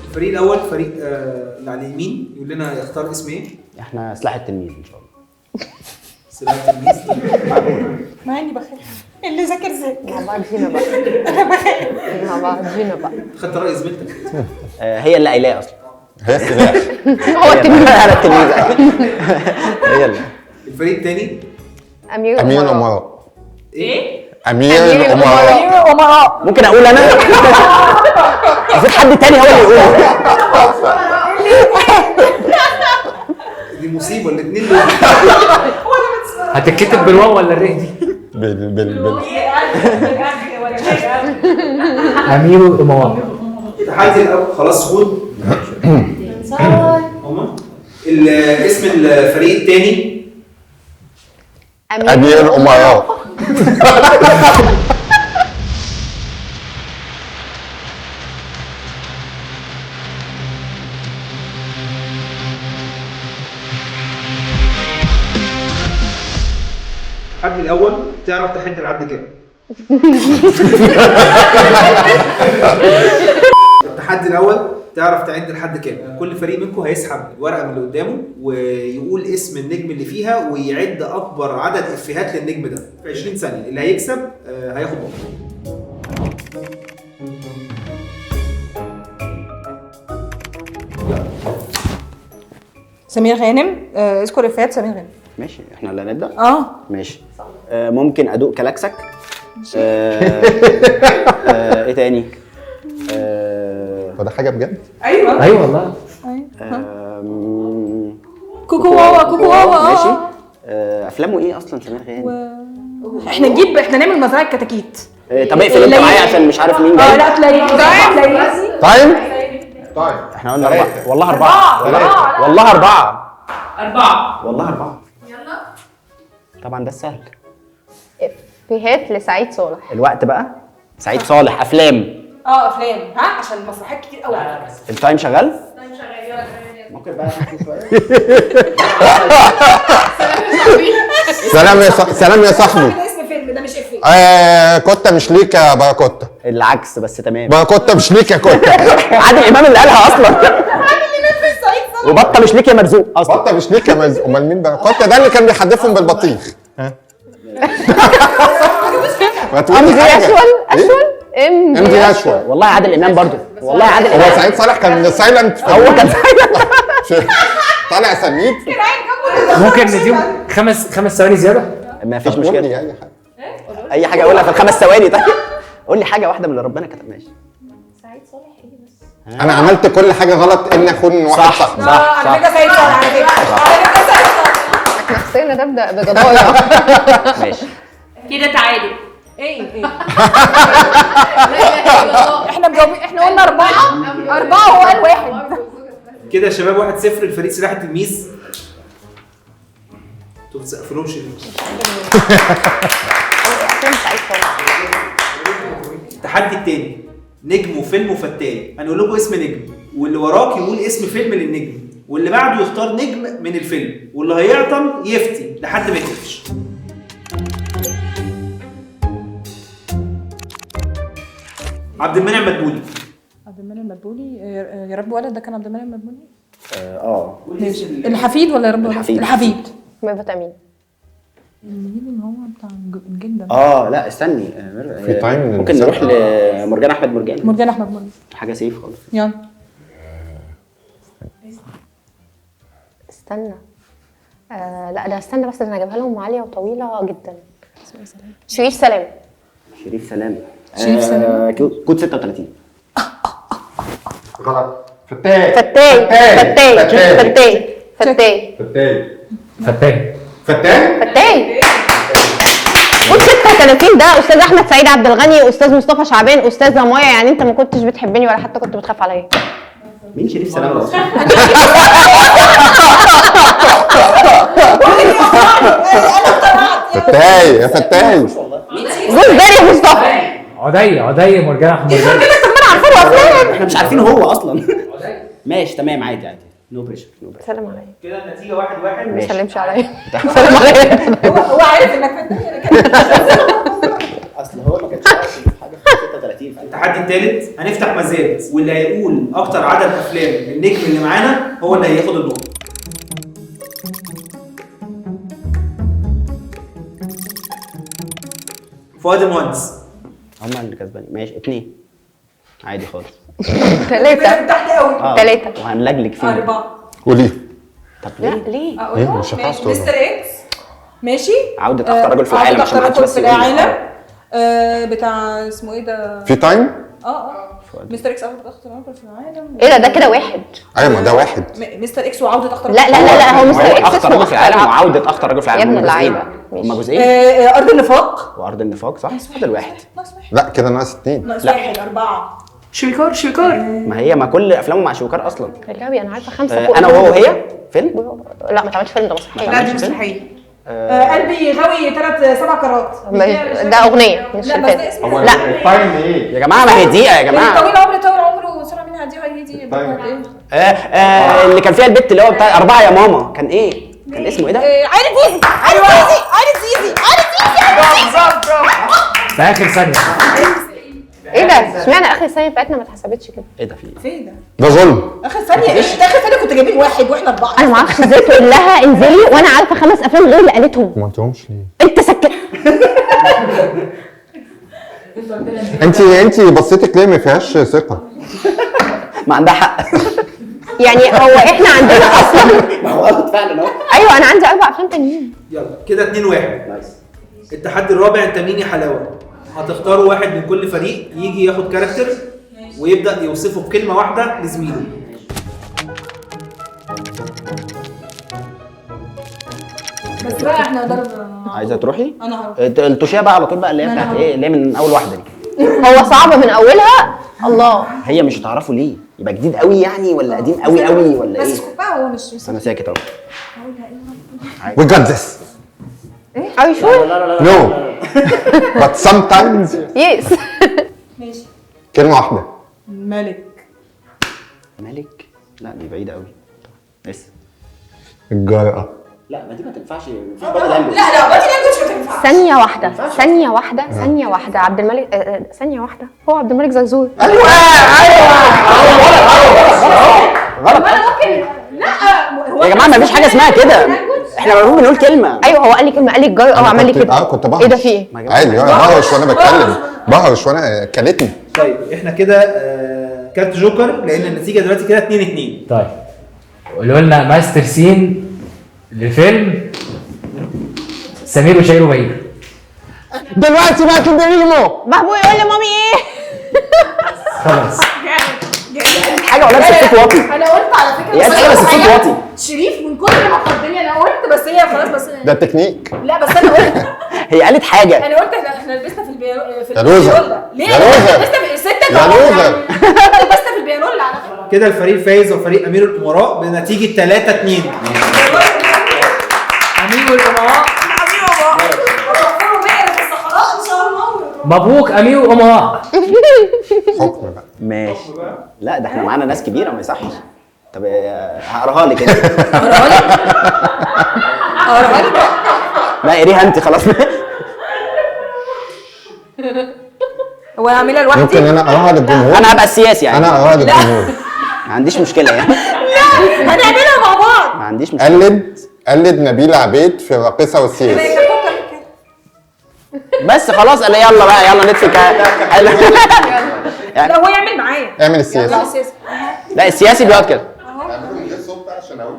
الفريق الاول فريق اللي على اليمين يقول لنا يختار اسم ايه؟ احنا سلاح التلميذ ان شاء الله. سلاح التلميذ. مع اني بخاف، اللي ذاكر ذاكر. مع بعضينا بقى. انا بخاف. مع بعضينا بقى. خدت راي زميلتك. هي اللي قايلاه اصلا. هي السلاح. هو التلميذ. انا التلميذ. هي اللي. الفريق الثاني امير الامراء. ايه؟ امير الامراء. ممكن اقول انا؟ المفروض حد تاني هو اللي يقول. دي مصيبه الاثنين دول. هتتكتب بالواو ولا الري دي؟ امير الامراء. التحدي الاول خلاص خد. اسم الفريق الثاني امير الامراء. الحد الاول تعرف تحد لحد كام؟ التحدي الاول تعرف تعد لحد كام؟ كل فريق منكم هيسحب الورقه من اللي قدامه ويقول اسم النجم اللي فيها ويعد اكبر عدد افيهات للنجم ده في 20 ثانيه. اللي هيكسب هياخد نقطه. سمير غانم. اذكر افيهات سمير غانم. ماشي احنا اللي هنبدا؟ ماشي. ممكن ادوق كلاكسك. ايه تاني؟ هو ده حاجه بجد؟ ايوه ايوه والله. كوكو واوا كوكو واوا. ماشي. افلامه ايه اصلا سمير غانم؟ احنا نعمل مزرعه كتاكيت. طب اقفل انت معايا عشان مش عارف مين جاي. لا تلاقي طيب احنا قلنا 4. والله 4. والله 4. 4. والله 4. يلا طبعا ده السهل. افيهات لسعيد صالح. الوقت بقى. سعيد صالح افلام. افلام عشان مسرحيات كتير قوي. التايم شغال؟ يلا ممكن بقى سلام يا صاحبي. ده اسم فيلم، ده مش افيه. كوتا مش ليك يا باراكوتا. العكس بس تمام. باراكوتا مش ليك يا كوتا. عادل امام اللي قالها اصلا. عادل امام في الصعيد صالح. وبطه مش ليك يا مرزوق اصلا. بطه مش ليك يا مرزوق. امال مين باراكوتا ده اللي كان بيحدفهم بالبطيخ؟ ما تقولي امضي حاجه. اشول امضي اشول. والله عادل امام برضو. والله عادل امام. هو سعيد صالح كان سايلنت. هو كان سايلنت. طالع سميد. ممكن نديهم خمس ثواني زياده؟ ما فيش قولي مشكله. اي حاجه. اي حاجه اقولها في الخمس ثواني. طيب قول لي حاجه واحده من اللي ربنا كتب. ماشي. سعيد صالح ايه بس؟ انا عملت كل حاجه غلط ان اخون واحد صاحبي. على فكره سعيد صالح. على فكره سعيد صالح. احنا خسرنا نبدا بجدارة. ماشي كده تعادل. ايه احنا مجاوبين. احنا قلنا 4 وهو قال 1. كده يا شباب 1-0 الفريق سلاح التلميذ. انتوا ما تسقفلهمش ليه؟ التحدي التاني نجم وفيلم وفتان. هنقول لكم اسم نجم واللي وراك يقول اسم فيلم للنجم واللي بعده يختار نجم من الفيلم واللي هيعطل يفتي لحد ما يقفش. عبد المنعم مدبولي. عبد المنعم مدبولي. يا رب ولد ده كان عبد المنعم مدبولي. ماشي. الحفيد ولا يا رب ولد؟ الحفيد. ميرفت امين. المدير اللي هو بتاع الجن ده. لا استني. في تايم ممكن نروح لمرجان احمد مرجان. مرجان احمد مرجان. حاجه سيف خالص. يلا استنى. لا ده استنى بس انا هجيبها لهم عاليه وطويله جدا. شريف سلام. شريف سلام. شريف سلام. كود 36. غلط. فتاي فتاي فتاي فتاي فتاي فتاي فتان. فتاي فتاي. كود 36 ده استاذ احمد سعيد عبد الغني، استاذ مصطفى شعبان، استاذه مايا. يعني انت ما كنتش بتحبني ولا حتى كنت بتخاف عليا. مين شريف سلام اصلا؟ فتاي يا فتاي. جوز داري مصطفى. عدي مرجان احمد مرجان. احنا مش عارفين هو اصلا. ماشي تمام عادي عادي. نو بريشر نو بريشر. سلام عليا. كده النتيجه 1-1. ما تسلمش عليا. سلام عليا. هو عارف انك في الدنيا. التحدي الثالث هنفتح مزاد، واللي هيقول اكتر عدد افلام النجم اللي معانا هو اللي هياخد النقطه. فؤاد المهندس. هما اللي كسبانين. ماشي 2 عادي خالص. 3 تحت قوي. 3 وهنلجلج فيه. 4. قولي. طب ليه؟ ليه؟ ايه مش هتعرف تقولها. مستر اكس ماشي. عودة اخطر رجل في العالم عودة عشان اخطر محدش رجل بس في يقول لي. العالم. بتاع اسمه ايه ده؟ في تايم؟ مستر اكس عودة اخطر رجل في العالم. ايه ده كده واحد. ايوه ما ده واحد. مستر اكس وعودة اخطر. لا لا لا لا هو مستر اكس اخطر رجل في العالم وعودة اخطر رجل في يا العالم. ابن اللعيبة. هما جزئين. ارض النفاق. وارض النفاق صح؟ فاضل واحد. لا كده ناقص 2. ناقص لا. 1. 4. ما هي ما كل افلامه مع شويكار اصلا. يا جابي انا عارفة 5 انا وهو وهي فيلم. لا ما تعملش فيلم ده مسرحية. لا دي مسرحية. قلبي غاوي 7 كرات. ده اغنية مش لا بس ده فيلم. اسمه لا التايم ايه؟ يا جماعه ما هي دقيقه يا جماعه. طويل عمري طول عمره وسرعة منها دي وهي دي. اللي كان فيها البت اللي هو بتاع 4 يا ماما كان ايه؟ كان اسمه ايه ده؟ عارف زيزي. عارف زيزي. عارف زيزي. عارف زيزي. في اخر ثانيه. ايه ده؟ اشمعنى اخر ثانية بتاعتنا ما اتحسبتش كده؟ ايه ده في ايه؟ فين ده؟ ده ظلم. اخر ثانية ايه؟ اخر ثانية كنت جايبين 1 واحنا 4. انا ما اعرفش ازاي تقول لها انزلي وانا عارفة 5 افلام غير اللي قالتهم. ما قلتهمش ليه؟ انت سكت. انت بصيتك ليه ما فيهاش ثقه؟ ما عندها حق. يعني هو احنا عندنا اصلا. ما هو غلط فعلا اهو. ايوه انا عندي 4 افلام تانيين. يلا كده 2-1. التحدي الرابع انت مين يا حلاوه. هتختاروا واحد من كل فريق يجي ياخد كاركتر ويبدا يوصفه بكلمه واحده لزميله. بس بقى احنا ضرب. عايزه تروحي؟ انا هروح. التوشيه بقى على طول بقى اللي هي بتاعت ايه اللي هي من اول واحده دي. هو صعب من اولها. الله. هي مش هتعرفوا ليه؟ يبقى جديد قوي يعني ولا قديم قوي قوي ولا بس ايه؟ اسكت بقى هو مش انا ساكت اهو. We got this. Are you sure? No. But sometimes Yes. ماشي. كلمة واحدة. ملك. ملك؟ لا دي بعيده قوي. لسه. الجرأة. لا ما دي ما تنفعش مفيش بادي لانجوج. لا بادي لانجوج ما تنفعش. ثانية واحدة عبد الملك ثانية واحدة هو عبد الملك زرزور. ايوه غلط. انا ممكن لا يا جماعه ما فيش حاجه اسمها كده. احنا المفروض بنقول كلمه. ايوه هو قال لي كلمة قال لي الجرأة وعمل لي كده. كنت بهرش. ايه ده في ايه؟ عادي انا بهرش وانا بتكلم. بهرش وانا كلتني. طيب احنا كده كارت جوكر لان النتيجه دلوقتي كده 2-2. طيب قولوا لنا ماستر سين لفيلم سمير وشهير وبهير. دلوقتي بقى تدريمو. بابو يقول لي مامي ايه؟ خلاص حاجه ولا بس الصوت واطي. انا قلت على فكره يا حاجه بس الصوت واطي. شريف من كتر ما خدني انا قلت بس هي خلاص بس ده التكنيك. لا بس انا قلت هي قالت حاجه. انا قلت احنا لبسنا في في يا لوزة. البيانولا. ليه؟ يا لوزة. لبسنا في الستة يا لوزة. لبسنا في البيانولا على فكره. كده الفريق فايز وفريق امير الامراء بنتيجه 3-2. امير الامراء. في الصحراء ان شاء الله. مبروك امير الامراء. حكم بقى. ماشي. لا ده احنا معانا ناس كبيره ما يصحش. طب هقراها لك انت. اقراها لك. لا قريها انت خلاص. هو اعملها لوحدي. ممكن انا اقراها للجمهور. انا هبقى السياسي يعني. انا اقراها للجمهور. ما عنديش مشكله يعني. هنعملها مع بعض. ما عنديش مشكله. قلد نبيل عبيد في الراقصة والسياسي. بس خلاص انا يلا بقى يلا نتفك. لا هو يعمل معايا. اعمل السياسي. لا السياسي بيقعد كده. اعملوا من غير صوت بقى عشان اقول.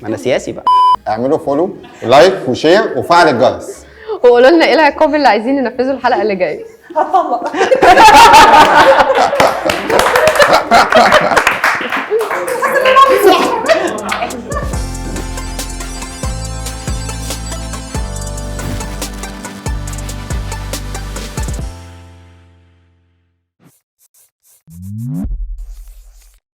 ما انا سياسي بقى. اعملوا فولو ولايك وشير وفعل الجرس. وقولوا لنا ايه العقاب اللي عايزين ننفذه الحلقة اللي جاية. هطلق.